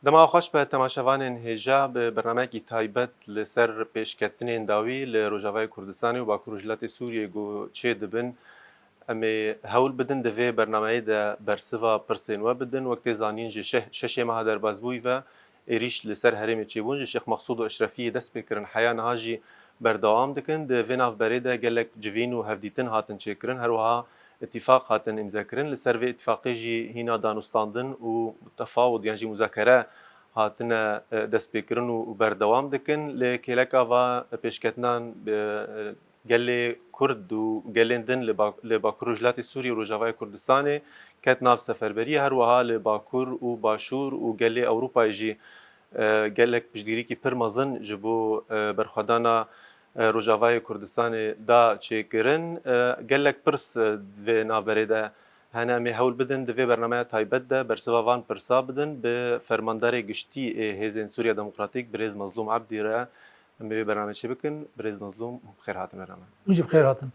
دما خوش به تماشاوانên hêja bi bernameyekî taybet li ser pêşketinên dawî li Rojavayê Kurdistanê û Bakur û Jilatê Sûriyê got çê dibin. Em ê hewl bidin di vê bernameyê de bersiva pirsên we bidin. Wek tê zanîn ji şeşê meha derbasbûyî ve êrîş li ser herêmê çêbûn ji Şêx Mexsûd û Eşrefiyê dest pê kirin. Heya niha jî berdewam dikin. Di vê navberê de gelek civîn û hevdîtin hatin çêkirin. Her wiha itîfaq hatin imzekirin. Li ser vê itîfaqê jî hîna danûstandin û tefawud yan jî muzakere hatine destpêkirin û berdewam dikin. Lê kêleka va pêşketinan gelê Kurd û gelên din li Bakur û Jilatê Sûriyê û Rojavayê Kurdistanê ket nav seferberiyê. Her wiha li Bakur û Başûr û gelê Ewropayê jî gelek piştgirîkî pir mezin ji bo berxwedana Rojavayê Kurdistanê da çêkirin. Gelek pirs vê navberê de hene em ê hewl bidin di vê bernameya taybet de bersiva van pirsa bidin bi fermandarê giştî ê Hêzên Sûriya Demokratîk Birêz Mezlûm Ebdî re em ê vê bername çê bikin. Birêz Mezlûm xêr hatin erame. Jî xêr hatin.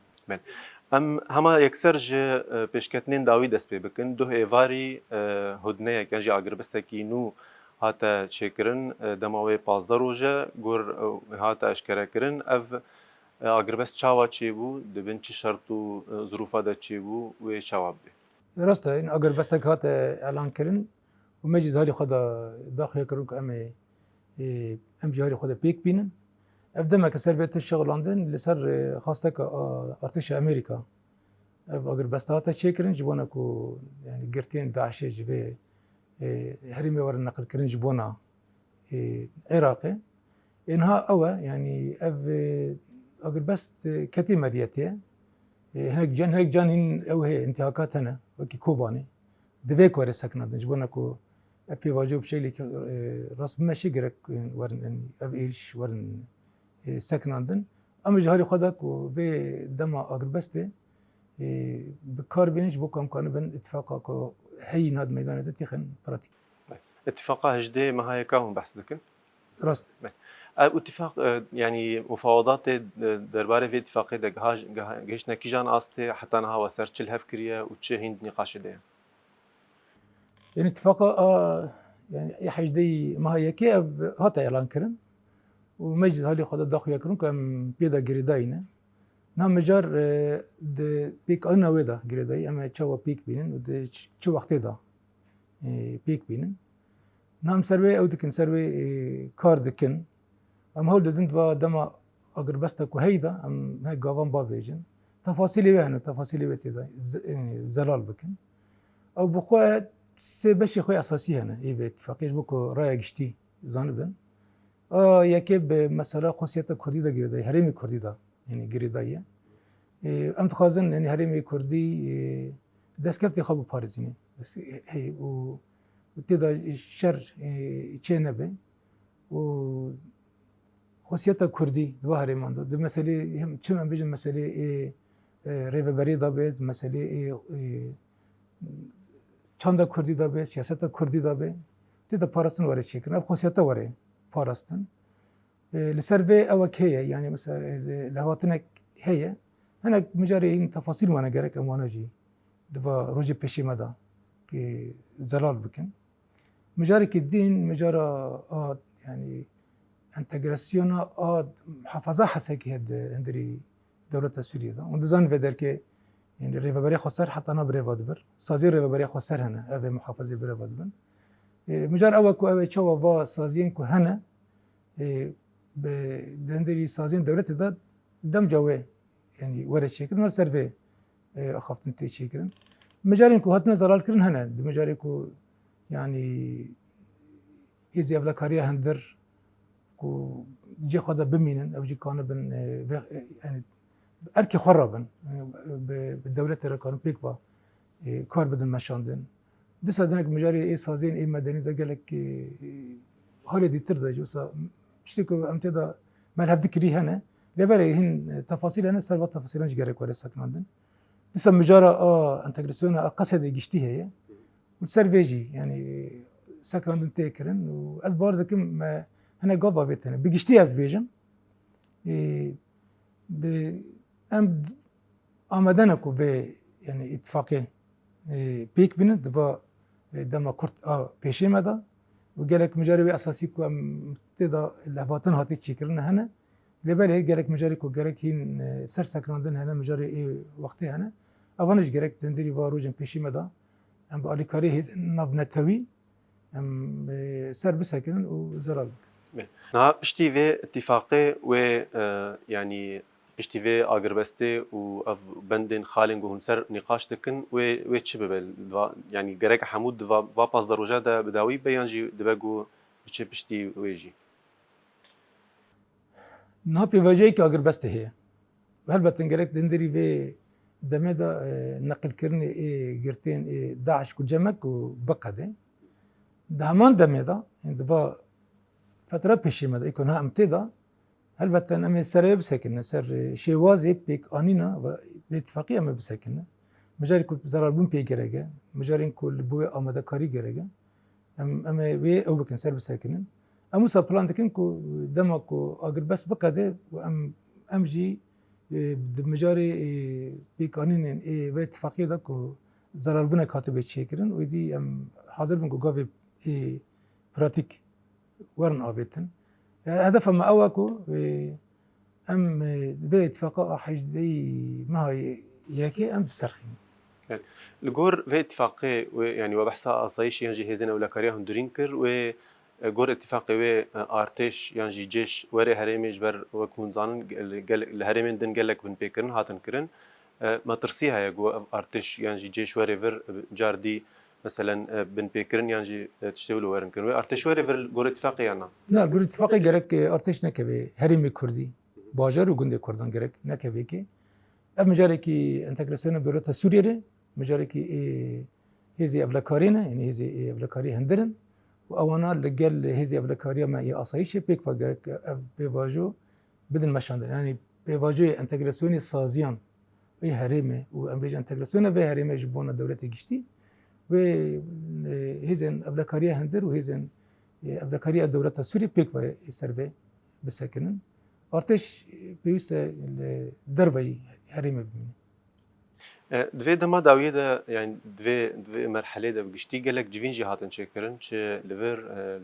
Em hema yekser ji pêşketinên dawî dest pê bikin. Duh êvarî hudneyek yan jî agirbistekî nû hate çêkirin. Dema wê 15 roj e gur hate eşkerekirin. Ev agirbest çawa çêbû dibin çi şert û zirûfa de çêbû wê çawa bibê. Rast e, agirbestek hate elan kirin û me jî halî xwe de daxilê kirin ku em jî halî xwe de pêk bînin. Ev demek ser vê şexilandin li ser xasteka Artêşa Amerîka. Ev agirbesta hate çêkirin ji bona ku yani girtiyên Daişê ji vê herêmê werin neqilkirin ji bona Iraqê. Niha ew e yani ev agirbest ketî meriyetê hinek can hîn ew heye intîhakat hene wekî Kobanê di vê werê sekinandin ji bona ku ev pêvajoya bi şeklekî rast bimeşî gerek werin ev êriş werin sekinandin. Em ji halî xwe de ku vê dema agirbestê bi kar bînin ji bo ku em kanibin itîfaqa ku heyî niha di meydanê de tîxin pratîk. İtîfaqa hejdê mehayeka hûn behs dikin. Rast. Ev itîfaq yani mufawadatê derbarê vê itîfaqê de gihiştine kîjan astê heta niha we ser çil hev kiriye û çi hîn nîqaşê de ye. Yani itîfaqa yani hejdeyî meha yekê ev hate elan kirin û me jî halî xwe de daxuya kirin ku em pê de girêdayî ne. Niha micar di pêkirina wê de girêdayî em ê çawa pêk bînin û di çi wextê da pêk bînin. Niha em ser wê ew dikin ser wê kar dikin. Em hewl didin va dema agirbesta ku hey da em hek gavan bavêjin. Tefasîlê wê hene tefasîlê wê tê de zelal bikin. Ew bi xwe sê beşê xwe esasî hene ê vê itîfaqê ji bo ku raya giştî zanibin. Yekê bi mesela xwesiyeta Kurdî de girêdayî herêmê Kurdî da yani girêdayî ye. Em dixwazin yani herêmê Kurdî destkeftê xwe biparêzîne û tê de şer çê nebe û xwesiyeta Kurdî di va herêman de di meselê çim em bêjin meselê rêveberiyê da bê meselê çanda Kurdî da bê siyaseta Kurdî da bê tê de parastin were çêkirin ev xwesiyeta were parastin. Li ser vê ewek heye yani mesela lehatinek heye hinek micarê hîn tefasîl wane gerek em wane jî di va rojê pêşê me da ki zelal bikin. Micarekî din micara yani entegrasyona muhafaza hesekî heye hindirî dewleta Sûriyê da. Hûn dizanin vê derkê yani rêveberiya xwe ser heta nav birêva dibir. Saziyê rêveberiya xwe ser hene ev ê muhafazê birêva dibin. Micar ew e ku ew ê çawa va saziyên ku hene di hindirî saziyên dewletê de demca wê yani were çêkirin ser vê axaftin tê çêkirin. Micarên ku hatine zelalkirin hene di micarê ku yani hêzî evlekariya hindir ku cê xwe de bimînin ew jî kanibin yani erkê xwe rabin bi dewletê re karin pêk va kar bidin meşandin. Dîsa dinek micarê ê saziyên ê medenî de gelek halê dîtir de wisa piştî ku em tê de melhev dikirî hene lêberê hîn tefasîl hene ser va tefasîlan jî gerek were sekinandin. Dîsa micara entegrasyona Qesedê giştî heye ser vê jî yani sekinandin tê kirin û ez bar dikim me hinek gava vê tene bi giştî ez bêjim em amade ne ku vê yani itîfaqê pêk bînin di va dema Kurd pêşê me da وقالك مجاري اساسي كو ابتدا لهفاتن هاتي تشكرنا هنا لبالي قالك مجاري كو قالك هين سر سكراندن هنا مجاري اي وقتي هنا افانج قالك تندري واروجن بيشي مدا ام بالي كاري هيز نبنتوي ام سر بسكن وزرال نا پشتی وی اتفاقی و يعني پشتی وی آگربسته و اف بندن خالن گهون سر نقاش دکن و چه ببل يعني گرک حمود و پاس دروجه ده بداوی بیانجی دبگو چه پشتی ویجی نابي وجهك اگر بس هي هلبة قالك دندري في دمدا نقل كرني ايه قرتين ايه داعش كجمك وبقده دهمان دمدا عند فا فترة بشي مدا يكون ها امتدا هلبة أنا سر بسكن سر شيء وازي بيك أنينا باتفاقية ما بسكن مجاري كل زرار بون بي جرجة مجارين كل بوي آماده كاري جرجة أما بي أو بكن سر بسكنن أمو سبلان دكين كو دمكو أجر بس بقدر وأم جي مجاري بيقانين باتفاقية ده كو زرار بنا كاتب تشيكرن ودي أم حاضر بنكو قابل براتيك ورن آبتن هدف ما أوكو أم باتفاقية حجدي ما هي ياكي أم تسرخين الجور في اتفاقي يعني وبحثها أصايش ينجي هزنا ولا كاريا هندرينكر و جور اتفاقي و ارتش ينجي جيش وري هرمي جبر وكون زانن الهرمين دن قالك بن بيكرن هاتن كرن ما ترسيها يا جو ارتش ينجي جيش وري فر جاردي مثلا بن بيكرن ينجي تشتغلوا ورن كرن ارتش وري فر جور اتفاقي أنا لا جور اتفاقي جرك ارتش نكبي هرمي كردي باجر وجندي كردان جرك نكبي كي أم جاركي انتجراسيون بيروتا سوريا مجاركي هذه أفلاكارينا يعني هذه أفلاكاري هندرن وأنا لقال هذه أفلاكاريا ما هي أصايشة بيك فجرك بيواجو بدن مشاندن يعني بيواجو انتجراسيون سازيان وهي هرمة وأمريكا انتجراسيون في هرمة جبونا دولة جشتي وهذه أفلاكاريا هندر وهذه أفلاكاريا دولة سوريا بيك فسرفي بسكنن ارتش بيوست دربي هرمه بمين دوی دما داویه ده يعني دوی مرحله ده بگشتی گلک جوین جی هاتن چکرن چه لور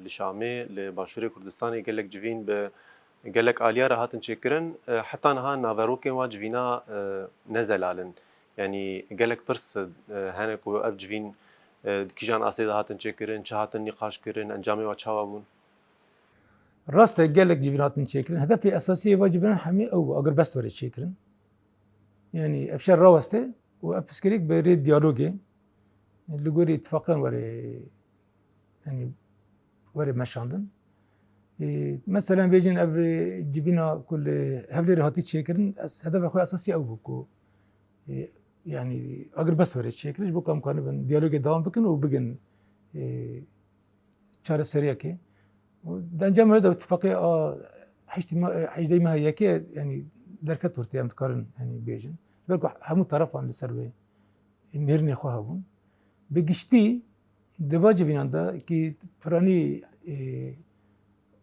لشامه لباشور کردستانی گلک جوین به گلک آلیا را هاتن چکرن حتی نها ناوروکن و جوینا نزلالن يعني گلک پرس هنک و اف جوین کیجان آسیده هاتن چکرن چه هاتن نقاش کرن انجامه و چاوا بون راست قالك جبنات من شكرن هدفي اساسي واجبنا حمي او اقر بس وري شكرن يعني افشار روسته وابسكريك بريد ديالوجي اللي قولي اتفاقا وري يعني وري مشاندن مثلا بيجين اب جبنا كل هبلي هاتي شكرن هدف اخوي اساسي او بكو يعني اقر بس وري شكرن بكو امكانه بن ديالوجي دوام بكن وبقن شار سريع كي دنجام هذا اتفاقية حجدي ما هي كي يعني دركت ورتي امتكارن يعني بيجن بقى همو طرفان لسربي نيرني خوهبون بقشتي دواجب بيناندا كي فراني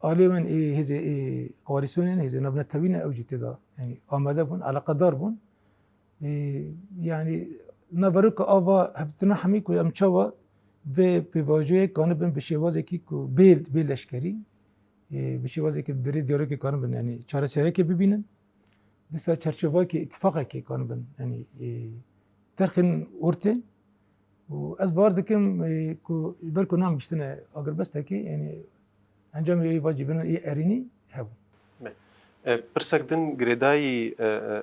عالمان هذه قوارسونين هذه نبنة توينة أو جتدا يعني آماده بون على قدر بون يعني نبروك آوا هبتنا حميك ويمشوا و بواجه کانبن بشوازی که بیل لشکری بشوازی که بری دیاره که کانبن یعنی چهار سری که ببینن دسته چرچوبایی که اتفاقی که کانبن یعنی ترخن ورته و از بار دکم کو برکو نام بیشتنه اگر بسته که یعنی انجام یه واجبن ای ارینی هبو برسك دن جريداي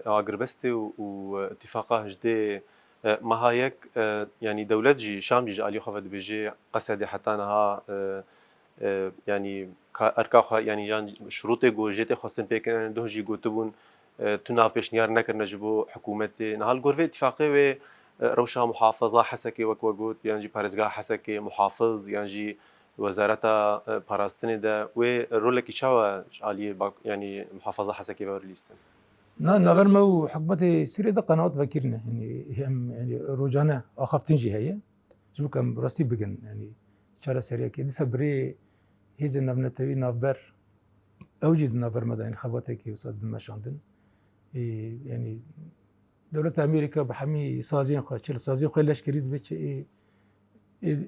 اغربستي واتفاقه هجدي مهايك يعني دولت جي شام جي علي خفت بيجي قصدي حتى انها يعني اركا يعني شروط جوجيت خاصن بكن دو جي گوتبون تناف بشنيار نكر نجبو حكومتي نهال غرفه اتفاقي و روشا محافظه حسكي وكوغوت يعني بارزغا حسكي محافظ يعني وزارة باراستني ده ورولك شوا علي يعني محافظة حسكي ورليستن نغير ما حكومة سوريا ده قنوات فكرنا يعني هم يعني روجانا أخافتين جي هي شو كم راستي بجن يعني شارع سريع كده سبري هيز النبنة تبي نافبر أوجد نافبر مدى يعني خباتك يوصل مشاندن يعني دولة أمريكا بحمي سازين خاشل سازين خلش كريد بتش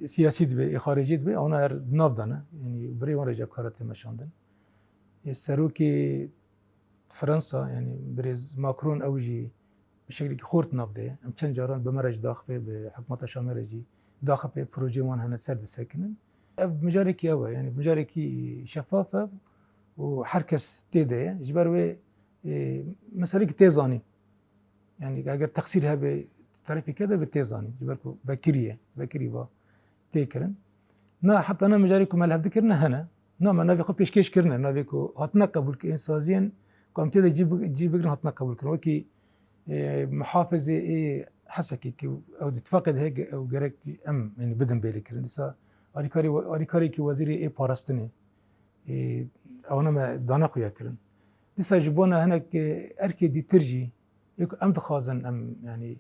سیاسی دبی خارجی دبی آنها هر ناف دانه یعنی بری وان رجب کارت مشاندن سروکی فرانسا یعنی برز ماکرون اوجی بشکلی که خورد ناف ده ام چند جاران به مرج داخله به حکومت شامرجی داخل به پروژه وان هنر سرد سکنن اف مجاری کی اوه یعنی مجاری کی شفافه و هر کس دیده جبر و مثلا که تیزانی يعني اگر تقصيرها بطريقه كذا بالتيزاني جبركو بكريه با تيكرن نا حتى انا مجاريكم مال ذكرنا هنا نا ما نبي خو بيشكيش كرنا نبي كو هاتنا قبول كانسازيا كم تيجي جيب كرنا هاتنا قبول كرنا وكي محافظه حسكي او تفقد هيك او جرك ام يعني بدن بالي كرن لسا اريكاري كي وزيري باراستني او انا ما دانا خويا كرن لسا جبونا هنا اركي دي ترجي يك ام دخازن ام يعني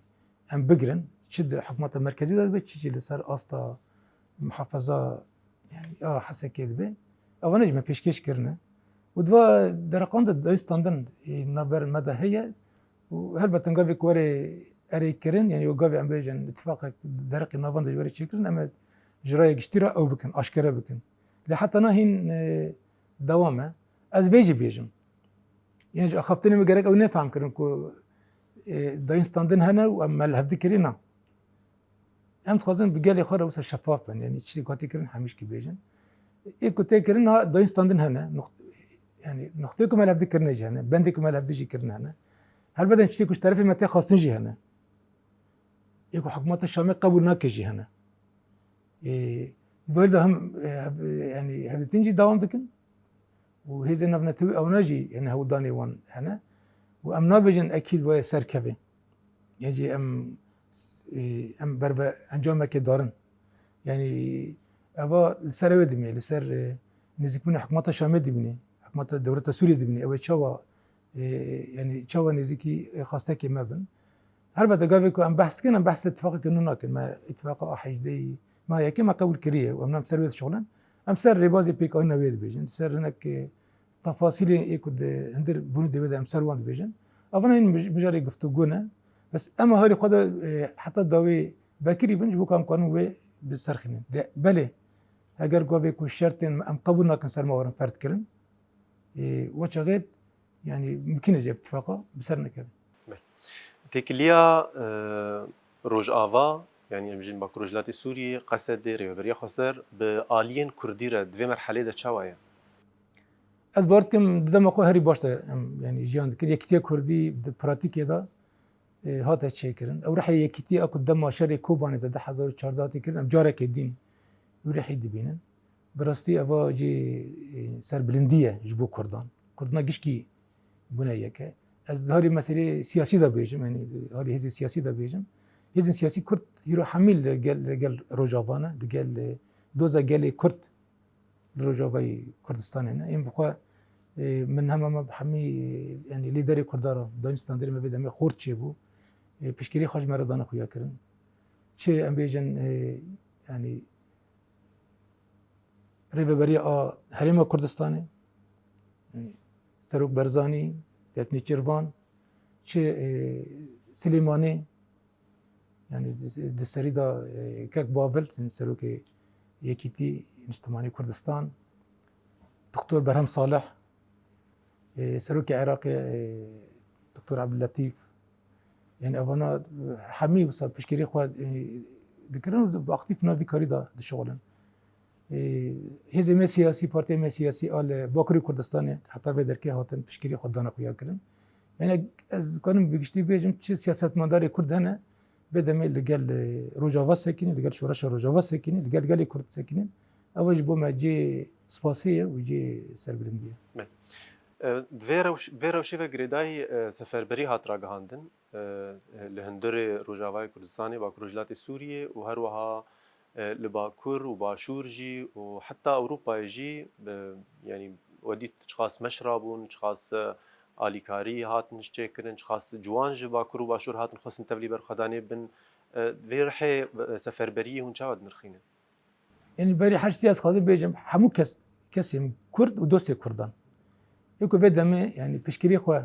ام بقرن شد حكومة المركزية ده بتشي اللي صار أسطا محافظة يعني حسن كده به أو نجمة بيشكيش كرنا ودوا درقان ده دايستاندن نبر مدى هي وهل بتنقافي كوري أري كرن يعني وقافي عم بيجن اتفاق درقي نافان ده يوري شكرن أما جراي اشترا أو بكن أشكرا بكن لحتى ناهين دوامة از بيجن يعني أخفتني مجرد أو نفهم كرن كو دايستاندن هنا وأما الهفدي كرينا ام تخازن بقالي خورا وسا شفاف بن يعني تشتي كاتي كرن حميش كي بيجن اي كنتي كرن دايستاندن هنا يعني نختيكم على هفدي كرنا جي هنا بندكم على هفدي جي كرنا هنا هل بدنا نشتي كوش تعرفي متى خاصين جي هنا يكو حكومات الشامية قبول ناكي جي هنا بقول هم يعني هبدتين جي دوام بكن وهي زي نبنا توي او ناجي يعني هو داني وان هنا وام نابجن اكيد ويا سركبي يجي ام بربا انجام که دارن یعنی اوا لسر ودمی لسر نزدیکمون حکومت شامل دبینه حکومت دولت سوریه دبینه او چوا یعنی چوا نزدیکی خواسته که مبن هر بعد قاوی که ام بحث کنم بحث اتفاق کنون نکن ما اتفاق حجدی ما یکی ما قبول کریه و امنام سر ود شغلن ام سر ربازی پیک آن نوید بیجن سر هناك تفاصیل یکود هندر بنود دوید ام سر وان بیجن اونا این مجاری گفتگونه بس اما هاري خدا حتى داوي باكري بنج بو كام قانون و بسرخنين بله اگر قوي كو شرط ام قبولنا كن سر مورن فرد كرن وچ غير يعني ممكن يجي اتفاقا بسرنا كده تكليا روج آوا يعني بجين باكروجلاتي سوري قصد ريبريا خسر بآلين كردي رد في مرحلة ده چوايا از بارد كم دم اقو هري باشتا يعني جيان كده يكتيا كردي براتيك يدا هاتا تشيكرن او رح يكتي اكو دم شري كوباني ده 2014 كرن ام جارك الدين ورح يدبينن براستي افا جي سر بلنديه جبو كردنا گشكي بنيك از هاري مسألة سياسي ده بيجم يعني هاري هزي سياسي ده بيجم هزي سياسي كرد يرو حميل رجال روجافانا رجال دوزا جالي كرد روجافاي كردستان هنا ام بقى من هم ما بحمي يعني ليدري كردارا دانستان دري ما بدهم خورد شيبو پیشگیری خواهش مردان خویا کردن چه ام بیجن يعني ریبری حریم کردستانه يعني سروک برزانی یکنی چروان چه سلیمانی يعني دستری دا کک باول سروک یکیتی اجتماعی کردستان دكتور برهم صالح سروك عراقي دكتور عبد اللطيف يعني أنا حمي وصل بشكري خواد ذكرنا بأختيف نبي كاريدا الشغلن هذا ما سياسي بارتي ما سياسي على باكري كردستان حتى بدر كي هاتن بشكري خدانا خويا كرن يعني از كانوا بيجتي بيجم سياسات مدار كرد هنا بدم اللي قال روجافا ساكنين اللي قال شورش روجافا ساكنين اللي قال كرد ساكنين أوج بوما جي سباسية وجي سربلندية. دویرا و شیوه گریدای سفربری هات را گهاندن لهندر روجاوای کردستانی با کروجلات سوریه و هر وها لباکور و باشور جی و حتی اروپا جی يعني وديت اشخاص مشربون اشخاص آلیکاری هاتن چکرن اشخاص جوان جی باکور و باشور هاتن خواستن تبلی برخدانی بن دویرح سفربری هون چاود نرخینه يعني بري حاجة سياسة خاصة بيجم حمو كسم كرد ودوستي كردان يكو بدم يعني بشكري خو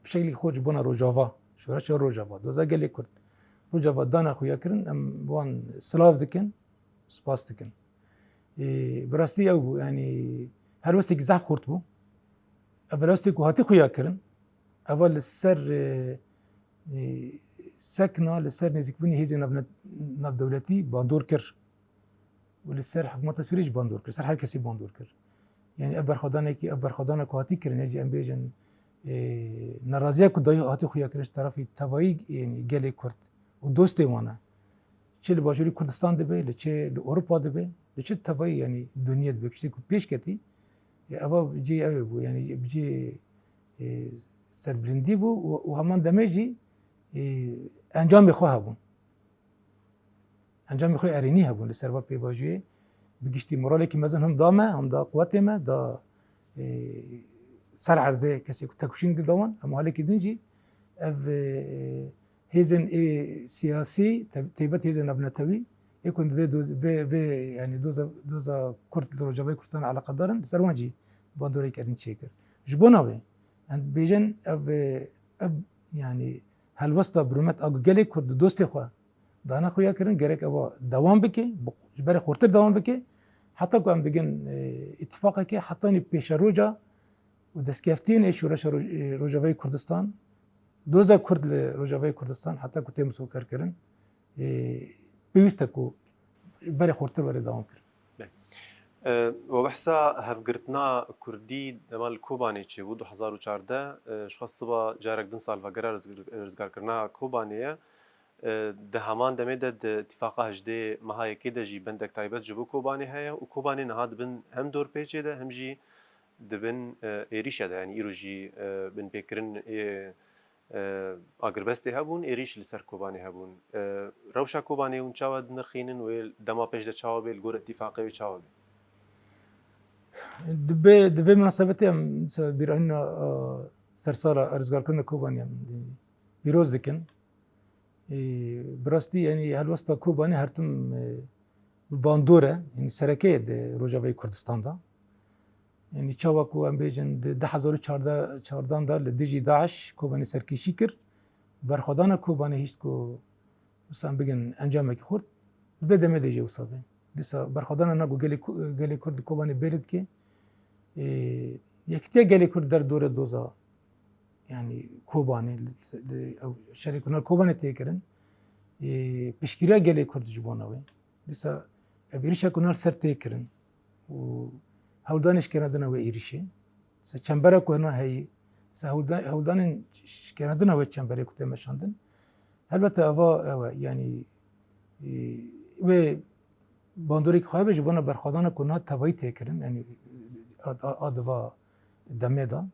بشكل خوج بونا روجافا شو روجافا دوزا قال لي كرد روجافا دانا خويا كرن ام بوان سلاف دكن سپاس دکن براستی او یعنی هر وقتی که ضعف خورد بو اول وقتی که هاتی خویا کرن اول سر سكنة لسر نزيك بني هيزي ناب دولتي باندور كر ولسر حكومة تسويريج باندور كر سر هر كسي باندور كر يعني أبر خدانه كو هاتي كر نجي أم بيجن نرازيه كو دايو هاتي خويا كرش طرفي تبايق يعني جالي كرد ودوستي وانا چه لباجوري كردستان دبي لچه لأوروبا دبي لچه تبايق يعني دنيا دبي كشتي كو بيش كتي أبا بجي أوي بو يعني بجي سربلندي بو وهمان دمجي انجام خو هبون انجام خو ارینی هبون لسر و پیواجوی بگشتی مورالی که مثلا هم دامه هم دا قوت ما دا سر عرضه کسی که تکوشین دوان اما حالی که دنجی اف هیزن سیاسی تیبت هیزن ابنتوی يكون في دوز في يعني دوزا كرت الرجاوي كرتان على قدرن سروانجي باندوري كارين شيكر جبوناوي عند بيجن اب يعني هالوسطى برومت اگو گلی کرد دوستی خو دانا خویا کرن گرک ابا دوام بکی جبر خورتر دوام بکی حتی کو ام دگن اتفاقی که حتی نی پیش روجا و دسکفتین شورش روجاوی کردستان دوزا کرد روجاوی کردستان حتی کو تیم سوکر کرن بیست کو بر خورتر ور دوام کرد وبحثا هفقرتنا كردي مال كوباني تشي ودو 2014 شخص صبا جارك دن سال فقرار رزقار كرنا كوبانية ده همان دميدد اتفاقه هجدي مهاي كده جي بندك تايبت جبو كوباني هيا وكوباني نهاد بن هم دور بيجي ده هم جي دبن إيريشة ده يعني إيرو جي بن بيكرن أقربستي هبون إيريش لسر كوباني هبون روشا كوباني ونشاود نرخينن ودما بيج ده شاوبي الجور اتفاقي وشاوبي دبي مناسبتي ام بيرهن سرسارة ارزقار كنا كوباني بيروز دكن براستي يعني هالوسطى كوباني هرتم باندورة يعني سركية روجاوي كردستان دا يعني تشاوكو ام بيجن ده 2014 دا لديجي داعش كوباني سركيشي كر برخدانا كوباني هيشتكو مثلا بيجن انجامك خورد بدا ما ديجي وصابين لسه برخدانا ناقو قالي كرد كوباني بيرد كي يكتيا قالي كرد در دور دوزا يعني كوباني او شركنا كوباني تيكرن بشكيرا قالي كرد جبوناوي لسه افيريشا كنا سر تيكرن و هولدانش كندنا وإيريشي لسه چمبرا كنا هي لسه هولدان كندنا وچمبرا كنت مشاندن البته اوا يعني و باندوری که خواهی جبانه برخوادان کنه توایی تکرن یعنی آدوا دمه دا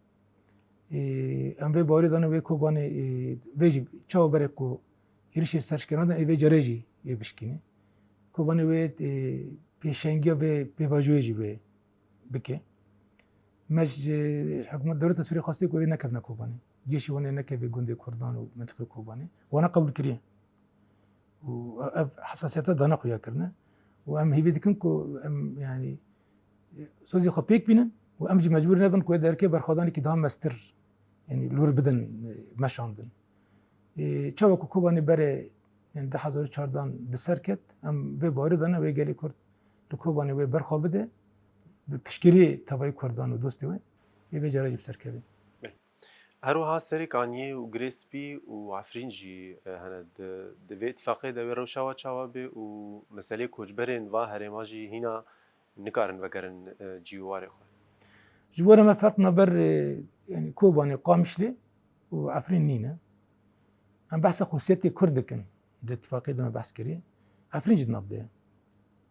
ام وی باری دانه وی کوبانه وی چاو بره کو ایرش سرش کنه دن وی جریجی وی بشکنه کوبانه وی پیشنگی و پیواجوی جی وی بکه مج حکومت دولت سوریه خواسته که وی نکفنه کوبانه جیشی ونه نکفی گنده کردان و منطقه کوبانه وانا قبول کریه و حساسیت دانه خویا کرنه وام هي بدكن كو ام يعني سوزي خبيك بينن وام جي مجبور نبن كو دركي برخداني كي دام مستر يعني لور بدن مشاندن چاو كو كوباني بري يعني 2014 بسركت ام به باردانه و گلي كرد كوباني و برخابده بشكري توي كردان و دوستي و يبي جراجي بسركبي هروها سريكاني وغريسبي وعفرينجي هند دفي اتفاقي دوي روشاوا تشاوبي ومسالي كوجبرين و هرماجي هنا نكارن وكرن جيواري خو جوارا ما فرقنا بر يعني كوباني قامشلي وعفرين نينا ام بحث خصوصيتي كردكن ده اتفاقي ده بحث كري عفرين جد نابده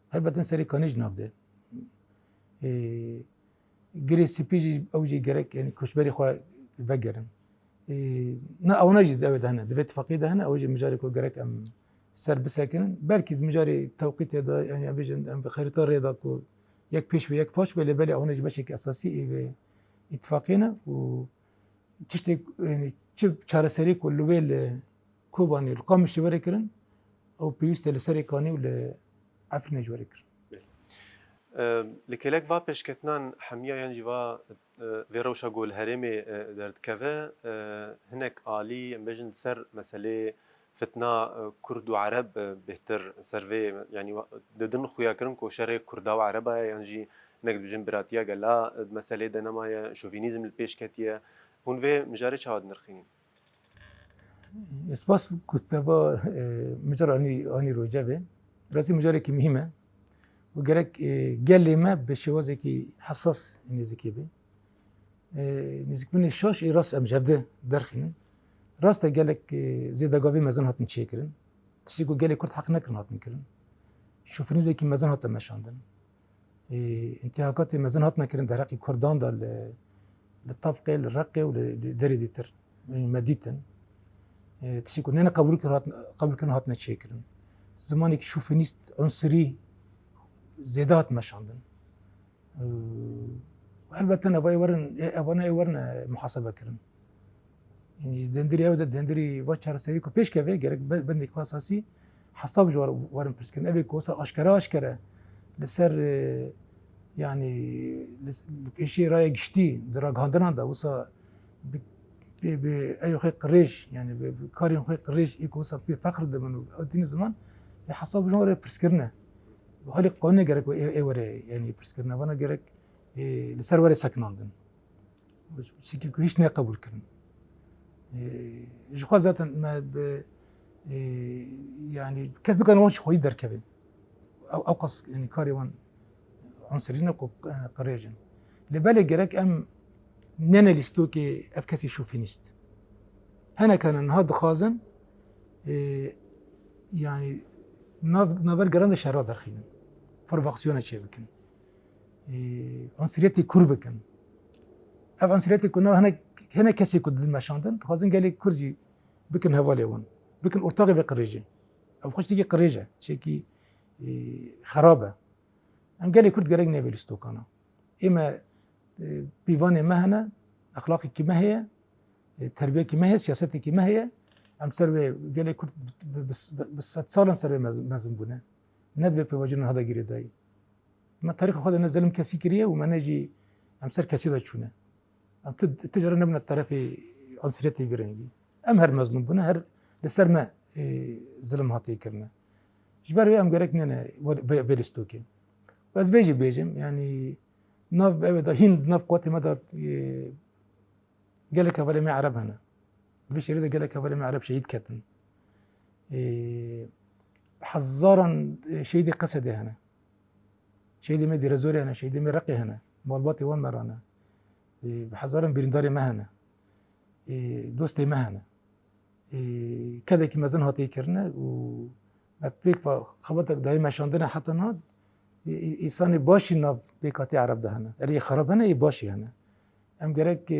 هل بدن سريكاني جد نابده غريسبي اوجي غرك يعني كوجبري خو بقرن نا او نجد اوي هنا دبيت فقيده هنا اوجي مجاري كو غرك ام سر بساكن بلكي مجاري توقيت هذا يعني ابيجن ام بخريطه رياضه كو يك بيش ويك باش بلي بالي او نجي بشكل اساسي اتفاقينا و تشتي يعني تشب شهر سري كل ويل كوباني القامش وريكرن او بيست لسريكاني ولا عفرين جوريكر لكلك va peşketnan hemiya yan jiva veroşa gol herêmê derdkeve hinek alî em bêjin ser meselê فتنا كرد وعرب بهتر سرفي يعني ددن خويا كرن كو شري كردا وعربا يعني جي نقد بجن براتيا قال مسألة دنما شوفينيزم البيش كتيا هون في مجاري شهاد نرخين اسپاس کتابا مجرد آنی روجه به راستی مجرد که مهمه و گرک گلی ما به شوازی که حساس نزدیکی به نزدیک من شاش راست ام جبده درخین راست گلک زیدگاوی مزن هاتن چه کرن تشی کو گلی کرد حق نکرن هاتن کرن شوفنیزم که مزن هاتن مشاندن انتهاکات مزن هاتن کرن در حق کردان دال للطبقه للرقه ولدري ديتر مديتن تشيكو نانا قبل كنا هاتنا تشيكرن زمانك شوفينيست عنصري زيادات مشاندن والبته انا ورن محاسبه كرن يعني دندري وچار سري كو پیش كوي گرك بندك اساسي حساب جوار ورن برسكن ابي كوسا اشكره لسر يعني البيشي راي گشتي دراغ هاندران دا وسا بأي خيق قريش يعني بكارين خيق قريش إيكو وصل بفقر دمنو أدين زمان حساب جنورة برسكرنا وهالي قوانين جرك ورا يعني برسكرنا وانا جرك لسر ورا سكناندن شكل كويش نقبل كرن جو ذاتا ما يعني كذا كان وانش خوي دركبه أو قص يعني كاري وان عنصرين قريجن لبالي جرك أم نانا لستوكي افكاسي شوفينيست هنا كان نهاد خازن يعني نافر جراند شهر درخين فورفاكسيون تشي بكن عنصريتي كربكن اف عنصريتي كنا هنا كاسي كود ماشاندن خازن قال لي كرجي بكن هفاليون بكن ارتقي بقريجه او خش تيجي قريجه شيكي خرابه ام قال لي كرد قال لي بلستوكانا اما بيفاني مهنة أخلاقي كما هي تربية كما هي سياستي كما هي أم سربي قال لي كنت بس صار سربي مازن بنا ندبي بواجهنا هذا غير داي ما تاريخ خذ نزلم كاسي كريه وما نجي أم سر كاسي دا شونه أم تجرى نبنا الطرف عنصريتي بيرنجي أم هر مظلوم بنا هر لسر ما ظلم هاتي كرنا جبر أم قالك ننا فيلستوكي بس بيجم يعني ناف هند ناف قوتي مدى قال لك ولا ما عرب هنا في شريده قال لك ولا ما عرب شهيد كتن حزارا شهيدي قصدي هنا شهيدي مدي رزوري هنا شهيدي مرقي هنا مالباتي وان مرانا بحزارا برنداري ما هنا دوستي ما هنا كذا كي مازن هاتي كرنا و بيك خبطك دايما شاندنا حتى ناد إنسان باشي ناف بيكاتي عرب ده هنا اللي خرب هنا يباشي هنا أم جرك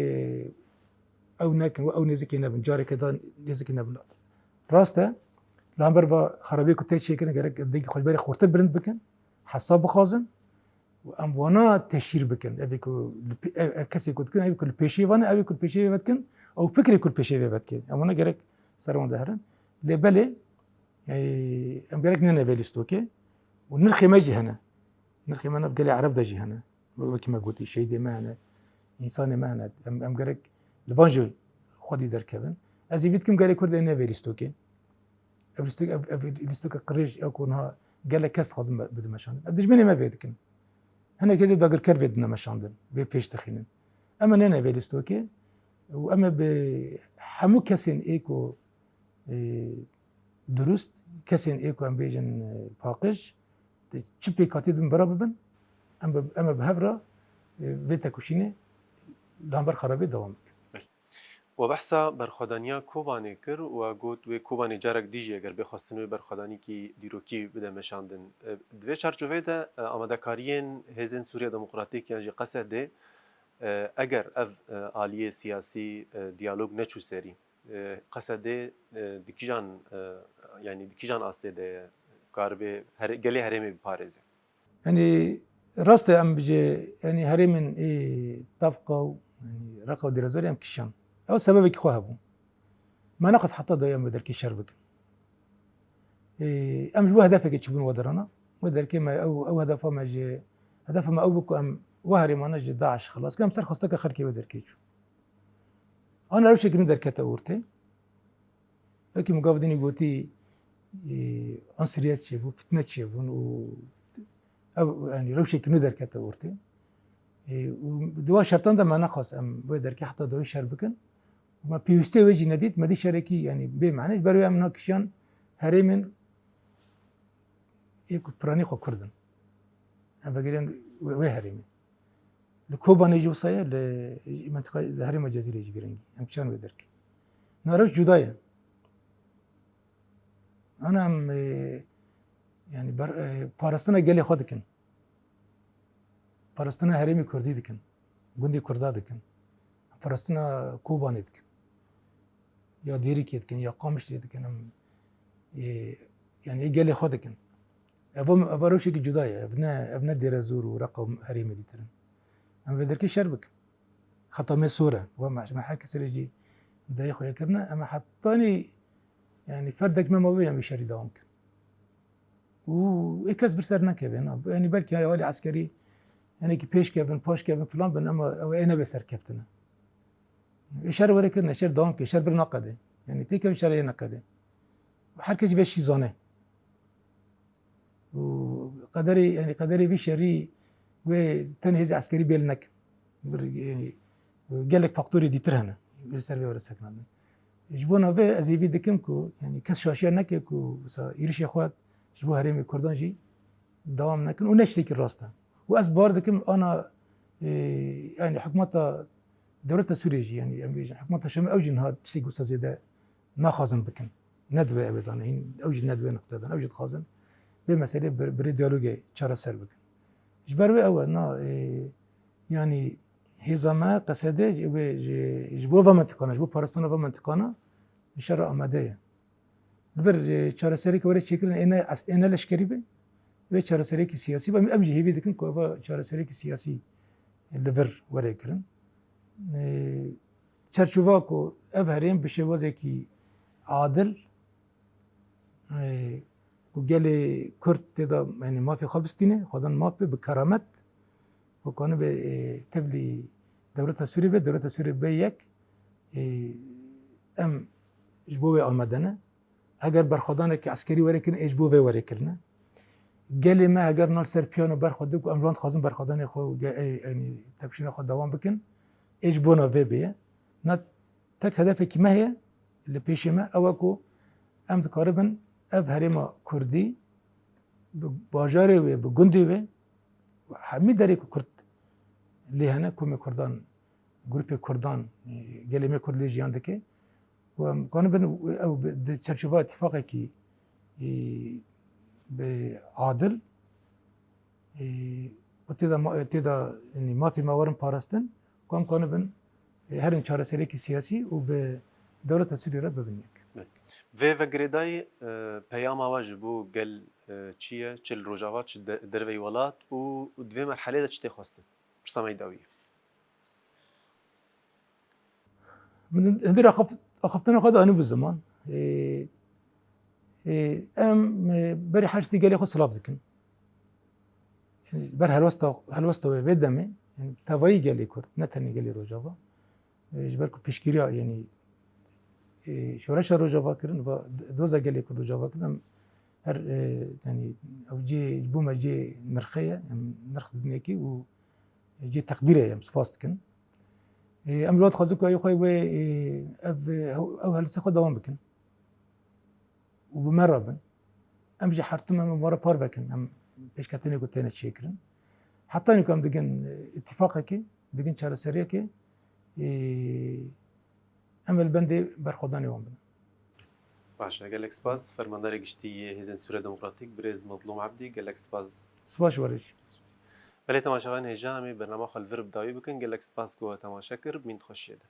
أو ناكن أو نزكي نبن جاري كذا نزكي نبن راسته لامبر با خرابي كنت شيء كنا جرك بدي خد بالي خورت برند بكن حساب خازن وأم وانا تشير بكن أبيكو كسي كنت كنا أبيكو البيشي وانا أبيكو البيشي بتكن أو فكري كل بيشي بتكن أم وانا جرك سرون دهرن لبلي أم جرك ننا بيلستوكي ونرخي ما يجي هنا نرخي ما نبقى لي عرب دجي هنا كما قلتي شيء دي معنا إنسان معنا أم قالك الفانجل خدي دركبن أزي فيتكم قال لي كرد إنه فيلستوكي فيلستوكي قريج أكونها قال لك كاس خذ بدو مشان أدش مني ما بيدكن هنا كذا داقر كرفي بدنا مشان بيش تخينن أما نانا فيلستوكي وأما بحمو كاسين إيكو درست كاسين إيكو أم بيجن باقج چپی کاتید برا ببن اما بهبرا ویتا کشینه لامبر خرابی دوام وبحثا برخدانیا کوبانی کر و گوت و کوبانی جارک دیجی اگر بخواستن و برخدانی کی دیروکی بده مشاندن دوی چارچوبه ده آمادکاریین هزین سوریه دموکراتیک یعنی قصده اگر اف آلیه سیاسی دیالوگ نچو سری قصده دکیجان يعني دكيجان أستيد كاربي جالي هرمي بباريس يعني راسته أم بيجي يعني هرمين طبقة يعني رقوا درازوري أم كشان أو سبب كي خوابو ما نقص حتى ضيا مدركي شربك أم جو هدفك تشبون ودرنا مدركي ما أو هدفه ما جي هدفه ما أوبك أم وهري ما نجي داعش خلاص كم سر خستك خركي مدركي أنا روش كنو دركته أورتي اکی مقابدینی گوتی عنصریت چیه بو فتنه چیه بون و او يعني روشي كنو دركته ورتي ودوا شرطان ده ما نخص ام بو دركي حتى دوي شر بكن وما بيوستي وجي نديت ما دي شركي يعني بمعنى برو ام ناكشان هريمن يكو براني خو كردن ام بقولن وي هريمن الكوبا نيجي وصايا لمنطقه الهرم الجزيره يجي جرينجي ام كشان ودركي ناروش جدايه انا ام يعني پارستنا گلی خود دکن پارستنا هرمی کردی دکن گوندی کردا دکن پارستنا کوبانی دکن یا دیری کی دکن یا قامش دکن يعني گلی خود دکن افروشی کی جدایه ابنا دیر زور و رقم هرمی دیترن اما بدرکی شربك خطامي سوره وما حكي سرجي دايخو يكرنا اما حطاني يعني فردك ما بين مشاري دوام كن ويكس برسر نكبين يعني بلكي هاي ولي عسكري يعني كي بيش كيفن باش كيفن فلان بن اما او انا بسر كفتنا اشار ورا كنا اشار دوام كي اشار برنقده يعني تيك اشار نقده وحركه باش زونه وقدري يعني قدري في شري وتنهز عسكري بيلنك يعني قال لك فاكتوري دي ترهنا بالسربي ولا سكنان جبونا في ازيفي دكمكو يعني كس شاشيه نككو يريش اخوات جبو هرمي كردان جي دوام نكن ونشتكي الراستا واس باردكم انا يعني حكومه دولة سوريا جي يعني حكومه شمال اوجن هاد تشيغو زياده ناخذن بكن ندوه ابدا اوجن ندوه نقطه اوجد خازن بمساله بريديولوجي تشارا سر بكن جبروي اول نا يعني هزما قصده جبو و منطقه جبو پارستان و منطقه شر آماده بر چهار سری که ورش چکرن اینا لشکری به و چهار سری که سیاسی و امجی هیوی دکن که با چهار سری که سیاسی لور وره کرن چرچووا کو اف هریم بشه وزه کی عادل کو گل کرد تدا یعنی مافی خابستینه خودن مافی به کرامت و کنه به تبلی دولت سوریه به دولت سوریه به یک ام جبوه آمدنه اگر برخوادانه که عسکری وره کرن اجبوه وره کرنه گلی ما اگر نال سر پیانو برخواد کو امروان خازم برخوادانه خو یعنی تکشین خود دوام بکن اجبونا و بیه نه تک هدف کی ما هي اللي پیش ما او کو ام تقریبا اف هرما کردی باجاره و بگندی و همه داری که کرد لیهنه کوم کردان گروپ کردان گلمه کردی جیان دکه و قانون او به چرچوه اتفاقی که به عادل و تیدا یعنی ما فی موارم پارستن کام قانون هر این چهار سری که سیاسی و به دولت سوریه را ببینید. و گریدای پیام واجبو گل چیه چل روجاوات دروی ولات و دوی مرحله دا چتی خواستن برسامه داویه. من هندر أخفتنا خد أنا بالزمان أم بري حاجتي قال لي خد صلاف ذكن يعني بر هالوسطة بدمه يعني تفاي قال لي كرت نتني قال لي روجافا جبركو بيشكيريا يعني شورش روجافا كرن دوزا قال لي كرت روجافا كرن هر يعني أو جي بوما جي نرخية نرخ دنيكي و جي تقديرية يعني سباست كن ام الواد خازوك اي خوي او هلسه خود دوام بكن وبمربن ام جي حرتم ام ورا بار بكن ام بيش كاتني قلت انا شكرا حتى انكم دقن اتفاقك دقن شهر سريك ام البندي برخداني وام باشا قال لك سباس فرماندار گشتی هزن سوره دموکراتیک برز مظلوم عبدی قال لك سباس سباش ورش بله تماشاوان هجامی برنامه خال ورب داوی بکن قال لك سباس کو تماشا کرد من خوشیده